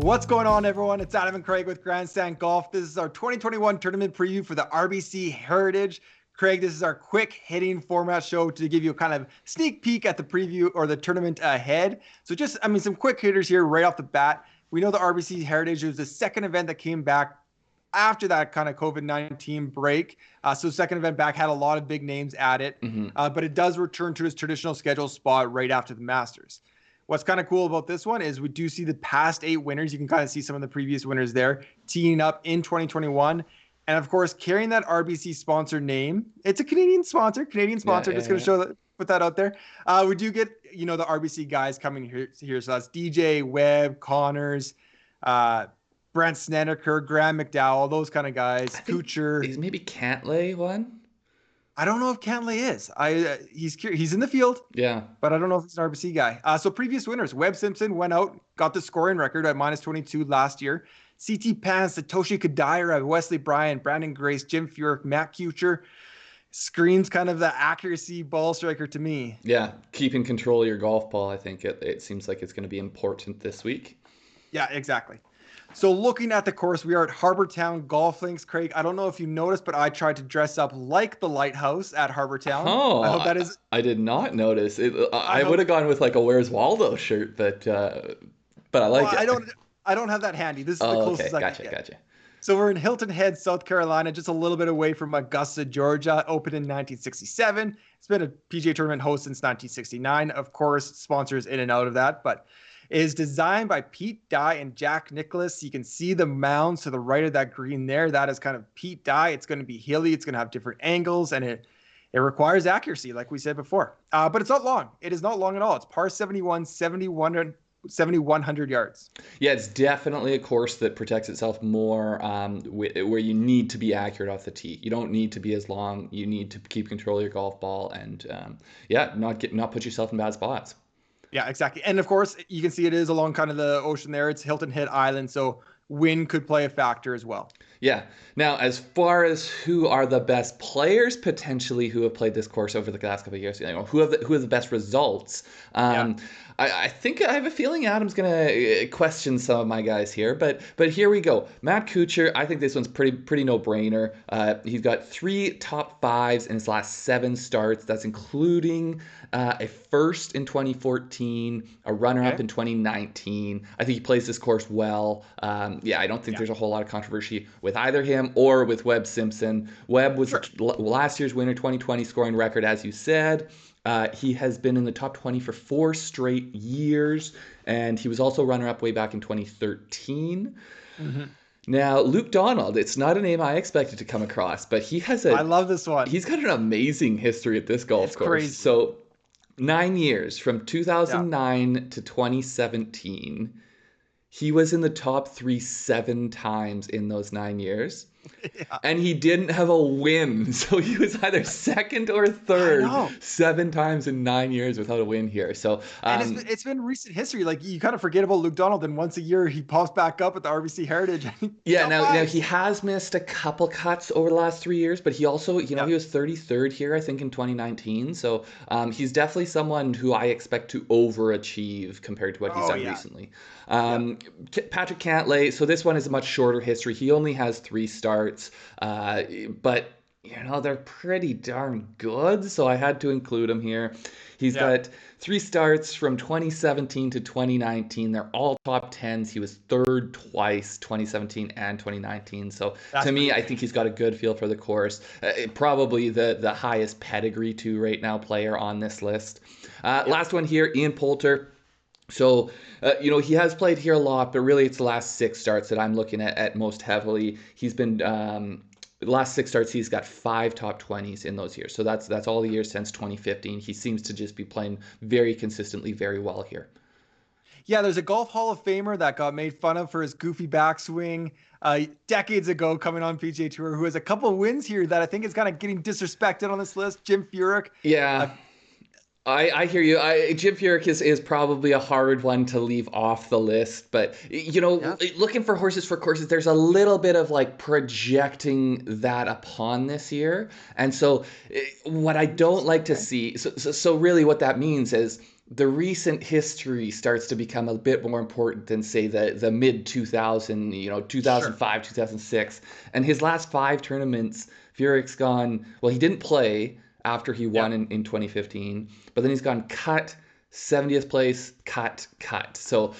What's going on, everyone? It's Adam and Craig with Grandstand Golf. This is our 2021 tournament preview for the RBC Heritage. Craig, this is our quick hitting format show to give you a kind of sneak peek at the preview or the tournament ahead. So just, some quick hitters here right off the bat. We know the RBC Heritage was the second event that came back after that kind of COVID-19 break. So second event back had a lot of big names at it, but it does return to its traditional schedule spot right after the Masters. What's kind of cool about this one is we do see the past 8 winners. You can kind of see some of the previous winners there teeing up in 2021. And of course, carrying that RBC sponsor name. It's a Canadian sponsor. Just going to show that, put that out there. We do get, the RBC guys coming here. So that's DJ, Webb, Connors, Brent Snedeker, Graham McDowell, those kind of guys. Kuchar. Is maybe Cantlay one? I don't know if Cantlay is. He's in the field. Yeah. But I don't know if he's an RBC guy. So previous winners. Webb Simpson went out, got the scoring record at -22 last year. CT Pan, Satoshi Kodaira, Wesley Bryan, Brandon Grace, Jim Furyk, Matt Kuchar. Screams kind of the accuracy ball striker to me. Yeah. Keeping control of your golf ball. I think it seems like it's going to be important this week. Yeah, exactly. So looking at the course, we are at Harbour Town Golf Links. Craig, I don't know if you noticed, but I tried to dress up like the lighthouse at Harbour Town. Oh, I hope that is. I did not notice. I would have gone with like a Where's Waldo shirt, but I like it. I don't have that handy. This is the closest I can get. Gotcha. So we're in Hilton Head, South Carolina, just a little bit away from Augusta, Georgia. Opened in 1967. It's been a PGA Tournament host since 1969. Of course, sponsors in and out of that, but it is designed by Pete Dye and Jack Nicklaus. You can see the mounds to the right of that green there. That is kind of Pete Dye. It's going to be hilly. It's going to have different angles, and it requires accuracy, like we said before. But it's not long. It is not long at all. It's par 71, 7,100 yards. Yeah, it's definitely a course that protects itself more where you need to be accurate off the tee. You don't need to be as long. You need to keep control of your golf ball and, not put yourself in bad spots. Yeah, exactly. And of course, you can see it is along kind of the ocean there. It's Hilton Head Island, so wind could play a factor as well. Yeah. Now, as far as who are the best players potentially who have played this course over the last couple of years, who have the best results, I think I have a feeling Adam's going to question some of my guys here, but here we go. Matt Kuchar, I think this one's pretty no-brainer. He's got 3 top 5s in his last 7 starts. That's including a first in 2014, a runner-up in 2019. I think he plays this course well. I don't think there's a whole lot of controversy with either him or with Webb Simpson. Webb was last year's winner, 2020 scoring record, as you said. He has been in the top 20 for 4 straight years, and he was also runner-up way back in 2013. Now, Luke Donald, it's not a name I expected to come across, but he has I love this one. He's got an amazing history at this golf course. Crazy. So 9 years, from 2009 to 2017. He was in the top 3 7 times in those 9 years. Yeah. And he didn't have a win. So he was either second or third 7 times in 9 years without a win here. So and it's been recent history. Like, you kind of forget about Luke Donald, and once a year he pops back up at the RBC Heritage. Yeah, now he has missed a couple cuts over the last 3 years, but he also, he was 33rd here, I think, in 2019. So he's definitely someone who I expect to overachieve compared to what he's done recently. Patrick Cantlay, so this one is a much shorter history. He only has 3 starts, but they're pretty darn good, so I had to include him here. He's got 3 starts from 2017 to 2019. They're all top 10s. He was 3rd twice, 2017 and 2019. So to me, I think he's got a good feel for the course. Probably the highest pedigree to right now player on this list. Last one here, Ian Poulter. So, he has played here a lot, but really it's the last 6 starts that I'm looking at most heavily. He's been, the last 6 starts, he's got 5 top 20s in those years. So that's all the years since 2015. He seems to just be playing very consistently, very well here. Yeah, there's a Golf Hall of Famer that got made fun of for his goofy backswing decades ago coming on PGA Tour, who has a couple of wins here that I think is kind of getting disrespected on this list, Jim Furyk. Yeah. I hear you. Jim Furyk is probably a hard one to leave off the list, but looking for horses for courses, there's a little bit of like projecting that upon this year, and so what I don't like to see. So really, what that means is the recent history starts to become a bit more important than, say, the mid 2000, Sure. 2005, 2006. And his last 5 tournaments, Furyk's gone, well, he didn't play after he Yeah. won in 2015, but then he's gone cut, 70th place, cut, cut. So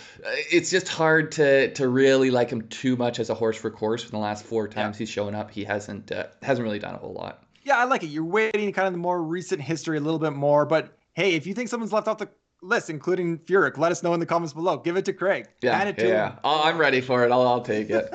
it's just hard to really like him too much as a horse for course. For the last 4 times Yeah. he's shown up, he hasn't really done a whole lot. Yeah, I like it. You're waiting kind of the more recent history a little bit more. But hey, if you think someone's left off the list, including Furyk, let us know in the comments below. Give it to Craig. Yeah, Hand it to yeah. him. Oh, I'm ready for it. I'll take it.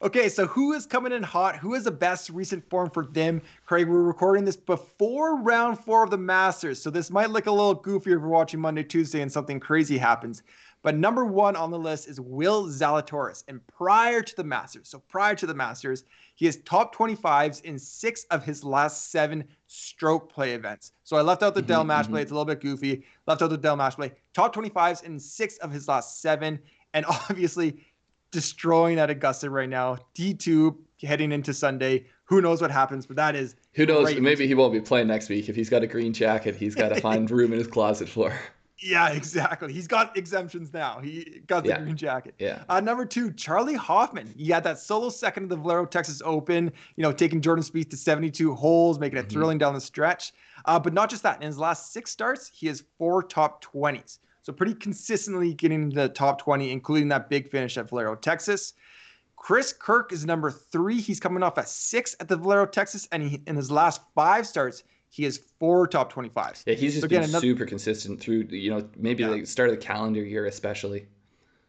Okay, so who is coming in hot? Who is the best recent form for them? Craig, we're recording this before round 4 of the Masters, so this might look a little goofy if we're watching Monday, Tuesday, and something crazy happens. But number 1 on the list is Will Zalatoris. And prior to the Masters, he has top 25s in 6 of his last 7 stroke play events. So I left out the Dell match play. It's a little bit goofy. Left out the Dell match play. Top 25s in 6 of his last 7. And obviously destroying at Augusta right now. D2 heading into Sunday. Who knows what happens, but that is Who knows? great. Maybe he won't be playing next week. If he's got a green jacket, he's got to find room in his closet floor. Yeah, exactly. He's got exemptions now. He got the green jacket. Yeah. Number 2, Charley Hoffman. He had that solo second of the Valero Texas Open, taking Jordan Spieth to 72 holes, making it thrilling down the stretch. But not just that. In his last 6 starts, he has 4 top 20s. So pretty consistently getting into the top 20, including that big finish at Valero Texas. Chris Kirk is number 3. He's coming off at 6 at the Valero Texas, and in his last 5 starts, he has 4 top 25s. Yeah, he's just been super consistent through, maybe the start of the calendar year especially.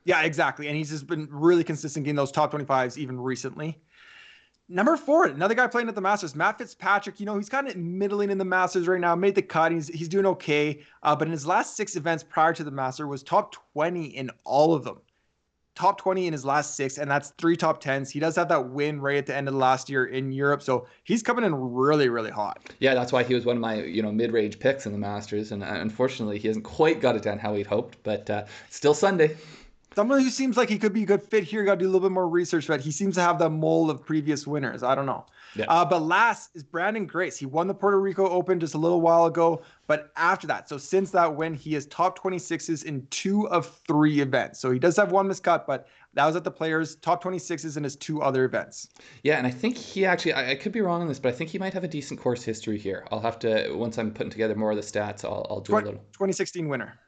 Yeah, exactly. And he's just been really consistent getting those top 25s even recently. Number 4, another guy playing at the Masters, Matt Fitzpatrick. He's kind of middling in the Masters right now, made the cut. He's doing okay. But in his last 6 events prior to the Masters was top 20 in all of them. Top 20 in his last 6, and that's 3 top 10s. He does have that win right at the end of the last year in Europe, so he's coming in really, really hot. Yeah, that's why he was one of my mid-range picks in the Masters, and unfortunately he hasn't quite got it done how we'd hoped, but still Sunday. Someone who seems like he could be a good fit here. Got to do a little bit more research, but he seems to have the mold of previous winners. I don't know. Yeah. But last is Brandon Grace. He won the Puerto Rico Open just a little while ago, but after that, so since that win, he has top 26s in 2 of 3 events. So he does have one miscut, but that was at the Players, top 26s in his 2 other events. Yeah, and I think he actually, I could be wrong on this, but I think he might have a decent course history here. I'll have to, once I'm putting together more of the stats, I'll do a little. 2016 winner.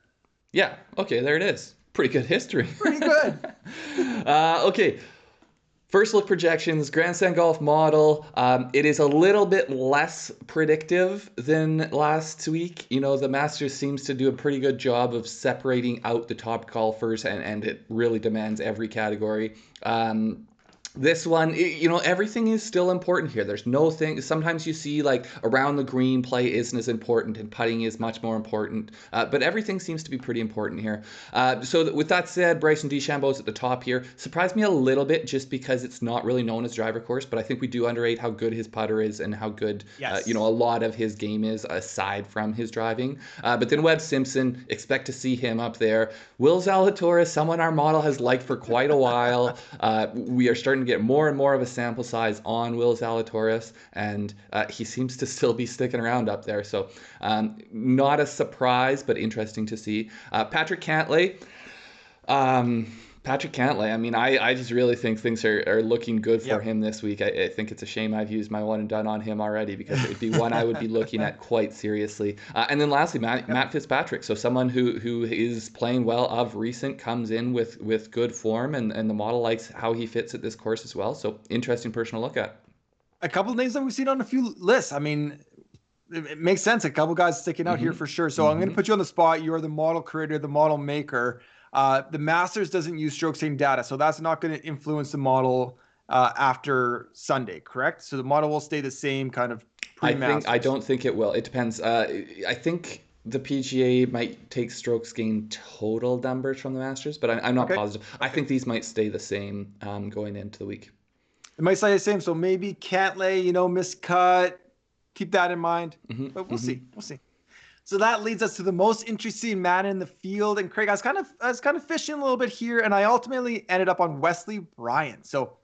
Yeah, okay, there it is. Pretty good history. Pretty good. Okay. First look projections, Grandstand Golf model. It is a little bit less predictive than last week. The Masters seems to do a pretty good job of separating out the top golfers, and it really demands every category. This one, everything is still important here. There's no thing. Sometimes you see like around the green play isn't as important and putting is much more important. But everything seems to be pretty important here. So with that said, Bryson DeChambeau is at the top here. Surprised me a little bit just because it's not really known as driver course, but I think we do underrate how good his putter is and how good, a lot of his game is aside from his driving. But then Webb Simpson, expect to see him up there. Will Zalatoris, someone our model has liked for quite a while. We are starting to get more and more of a sample size on Will Zalatoris, and he seems to still be sticking around up there. So not a surprise, but interesting to see. Patrick Cantlay. I mean, I just really think things are looking good for him this week. I think it's a shame I've used my one and done on him already, because it would be one I would be looking at quite seriously. And then lastly, Matt Fitzpatrick. So someone who is playing well of recent, comes in with good form, and the model likes how he fits at this course as well. So interesting person to look at. A couple of names that we've seen on a few lists. I mean, it makes sense. A couple guys sticking out here for sure. So I'm going to put you on the spot. You are the model creator, the model maker. The Masters doesn't use stroke gain data, so that's not going to influence the model after Sunday, correct? So the model will stay the same kind of pre-Masters. I don't think it will. It depends. I think the PGA might take strokes gain total numbers from the Masters, but I'm not positive. I think these might stay the same going into the week. It might stay the same. So maybe Cantlay, miscut. Keep that in mind. But we'll see. We'll see. So that leads us to the most interesting man in the field. And Craig, I was kind of fishing a little bit here, and I ultimately ended up on Wesley Bryan. So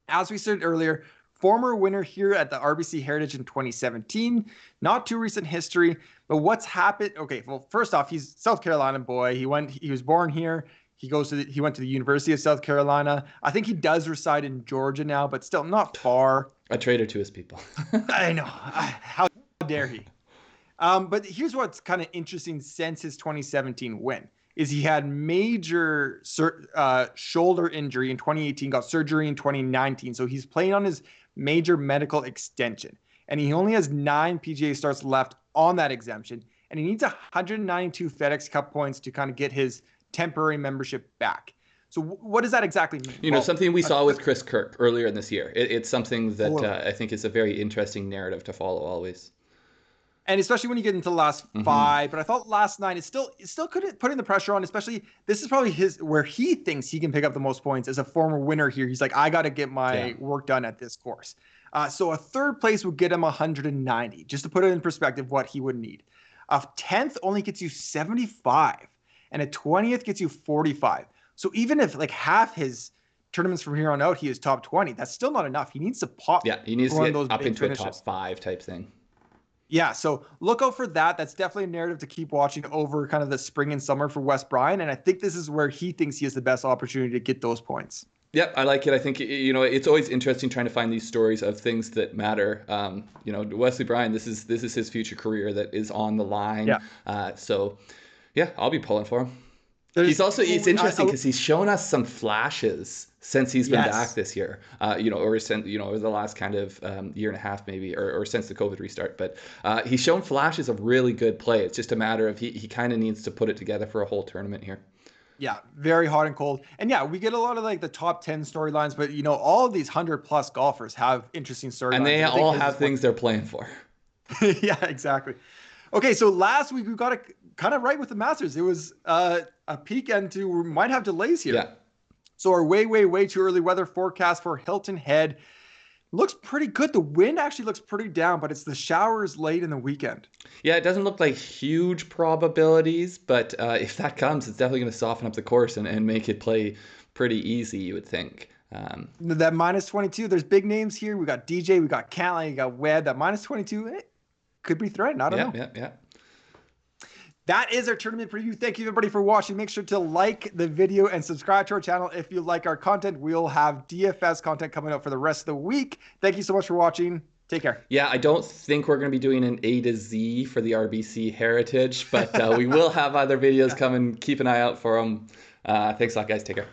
as we said earlier, former winner here at the RBC Heritage in 2017, not too recent history, But what's happened? Okay, well, first off, he's South Carolina boy. He was born here. He went to the University of South Carolina. I think he does reside in Georgia now, but still not far. A traitor to his people. I know. How dare he? But here's what's kind of interesting since his 2017 win is he had major shoulder injury in 2018, got surgery in 2019. So he's playing on his major medical extension. And he only has 9 PGA starts left on that exemption. And he needs 192 FedEx Cup points to kind of get his temporary membership back. So what does that exactly mean? Something we saw with Chris Kirk earlier in this year. It's something that I think is a very interesting narrative to follow always. And especially when you get into the last 5, but I thought last 9 is still putting the pressure on, especially this is probably where he thinks he can pick up the most points as a former winner here. He's like, I got to get my work done at this course. So a 3rd place would get him 190, just to put it in perspective what he would need. A 10th only gets you 75, and a 20th gets you 45. So even if like half his tournaments from here on out, he is top 20, that's still not enough. He needs to pop. Yeah, he needs to get up into a top 5 type thing. Yeah, so look out for that. That's definitely a narrative to keep watching over kind of the spring and summer for Wes Bryan. And I think this is where he thinks he has the best opportunity to get those points. Yep, I like it. I think, it's always interesting trying to find these stories of things that matter. Wesley Bryan, this is his future career that is on the line. Yeah. I'll be pulling for him. It's interesting because he's shown us some flashes since he's been back this year, over the last kind of year and a half maybe, or since the COVID restart. But he's shown flashes of really good play. It's just a matter of he kind of needs to put it together for a whole tournament here. Yeah, very hot and cold. And yeah, we get a lot of like the top 10 storylines, but all of these 100+ golfers have interesting storylines. And they all have things they're playing for. Yeah, exactly. Okay, so last week we got it kind of right with the Masters. It was a peek into we might have delays here. Yeah. So our way too early weather forecast for Hilton Head looks pretty good. The wind actually looks pretty down, but it's the showers late in the weekend. Yeah, it doesn't look like huge probabilities, but if that comes, it's definitely going to soften up the course and make it play pretty easy, you would think. That -22, there's big names here. We got DJ, we got Cantlay, we got Webb. That -22, could be threatened. I don't know. Yeah. That is our tournament preview. Thank you, everybody, for watching. Make sure to like the video and subscribe to our channel if you like our content. We'll have DFS content coming up for the rest of the week. Thank you so much for watching. Take care. Yeah, I don't think we're going to be doing an A to Z for the RBC Heritage, but we will have other videos coming. Keep an eye out for them. Thanks a lot, guys. Take care.